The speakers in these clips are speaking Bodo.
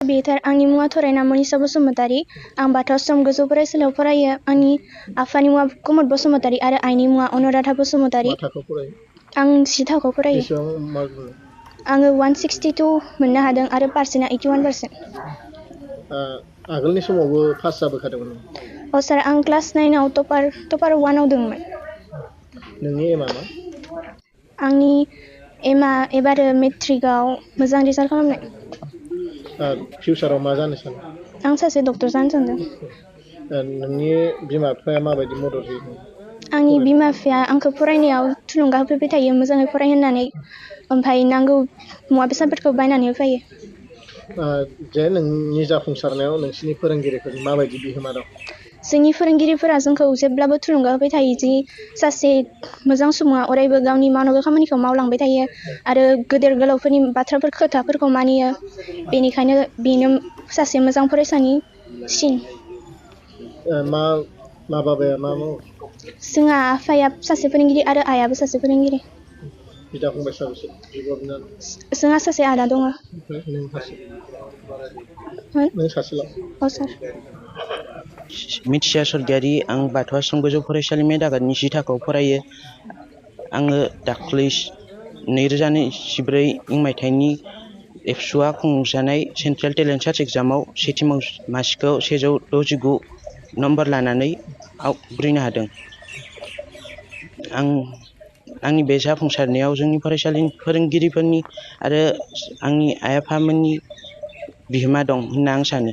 बेथार आंनि मुङा थरायना मनिसा बसुमतारी आं बाथौ आश्रम गोजौ फरायसालियाव फरायो आंनि आफानि मुङा कुमुद बसुमतारी आरो आइनि मुङा अनुराधा बसुमतारी आं 10 थाखोआव फरायो आङो 162 मोननो हादों आरो पार्सेन्टआ 81%। आगोलनि समावबो पास जाबोखादोंमोन सार आं क्लास 9 आव टपार 1 आव दंमोन। नोंनि एमआ मा? आंनि एमआ एबार मेट्रिकआव मोजां रिजाल्ट खालामनाय। फिउचाराव मा जानो सानो? आं सासे डक्टर जानो सानदों। नोंनि बिमा बिफाया माबायदि मदद होयो? आंनि बिमा बिफाया आंखौ फरायनायाव थुलुंगा होफैबाय थायो मोजाङै फराय होननानै ओमफ्राय नांगौ मुवा बेसादफोरखौ बायनानै होफैयो। जे नोंनि जाफुंसारनायाव नोंसिनि फोरोंगिरिफोरनि माबायदि बिहोमा दं? जोंनि फोरोंगिरिफोरा जोंखौ जेब्लाबो थुलुंगा होबाय थायो जि सासे मोजां सुबुङा अरायबो गावनि मावनांगौ खामानिखौ मावलांबाय थायो आरो गेदेर गोलावफोरनि बाथ्राफोर खोथाफोरखौ मानियो बेनिखायनो बेनो सासे मोजां फरायसानि सिन। मा बाबाया मा मावो? जोंहा आफाया सासे फोरोंगिरि आरो आइयाबो सासे फोरोंगिरि। बिदा फंबाय साबेसे? जोंहा सासे आदा दङ। नों सासेल'? सार। मिथिसार स्वर्गियारि आं बाथौ आश्रम गोजौ फरायसालिमा दागादनि 10 थाखोआव फरायो। आङो दाख्लै 2014 मायथाइनि एबसुआ खुंजानाय सेन्ट्रेल टेलेन्ट सार्च एग्जामाव सेथि मासिखौ 169 नम्बर लानानै आवग्रिनो हादों। आंनि बे जाफुंसारनायाव जोंनि फरायसालिनि फोरोंगिरिफोरनि आरो आंनि आइ आफामोननि बिहोमा दं होनना आं सानो।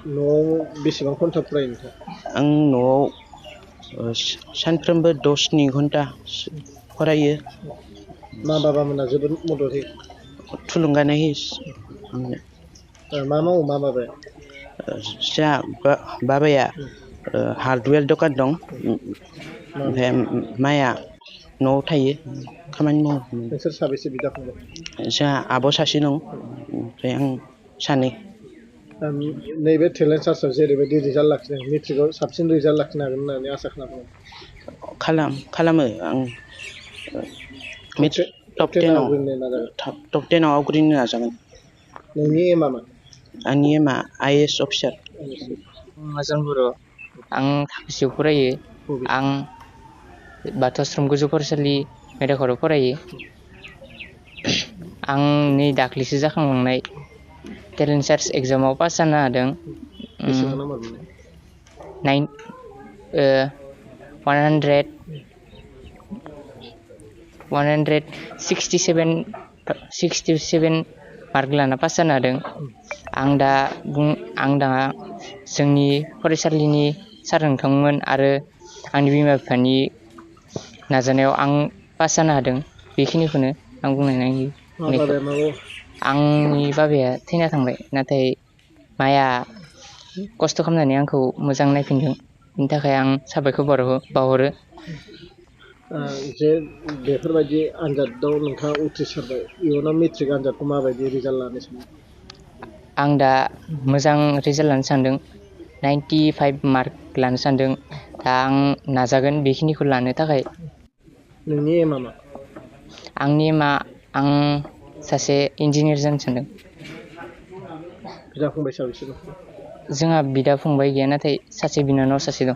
न'आव बेसेबां घन्टा फरायो नोंथाङा? आं न'आव सानफ्रोमबो 10 घन्टा फरायो। मा बाबामोना जोबोद मदद होयो? थुलुंगानाय होयो आंनो। मा मावो मा बाबाया? जोंहा बाबाया हार्डवेर दखान दं ओमफ्राय माया न'आव थायो खामानि मावो। नोंसोर साबेसे बिदा फंबाय? जोंहा आब' सासे दं ओमफ्राय आं सानै। नैबे टेलेन्ट सार्चआव जेरैबायदि रिजाल्ट लाखिदों मेट्रिकआव साबसिन रिजाल्ट लाखिनो हागोन होननानै आसा खालामो? खालामो आं टप 10 आव आवग्रिनो नाजागोन। नोंनि एमआ मा? आंनि एमआ IAS अफिसार। मोजां बर' आं थाखोसेयाव फरायो। आं बाथौ आश्रम गोजौ फरायसालि मेदाखराव फरायो। आं नै दाख्लैसो जाखांलांनाय टेलेन्ट सार्च एग्जामाव पास जानो हादों। बेसेबां नाम्बार मोननाय? 167 मार्क लाना पास जानो हादों। आं दा जोंनि फरायसालिनि सार नोंथांमोन आरो आंनि बिमा बिफानि नाजानायाव आं पास जानो हादों। बेखिनिखौनो आं बुंनानै आंनि बाबाया थैना थांबाय नाथाय माया खस्थ' खालामनानै आंखौ मोजां नायफिनदों बिनि थाखाय आं साबायखर बावहरो। जे बेफोरबायदि आनजादाव नोंथाङा उथ्रिसारबाय इयुनाव मेट्रिक आनजादखौ माबायदि रिजाल्ट लानो सानो? आं दा मोजां रिजाल्ट लानो सानदों। 95 मार्क लानो सानदों। दा आं नाजागोन बेखिनिखौ लानो थाखाय। नोंनि एमआ मा? आंनि एमआ आं सासे इन्जिनियार जानो सानदों। बिदा फंबाय साबेसे दं? जोंहा बिदा फंबाय गैया नाथाय सासे बिनानाव सासे दं।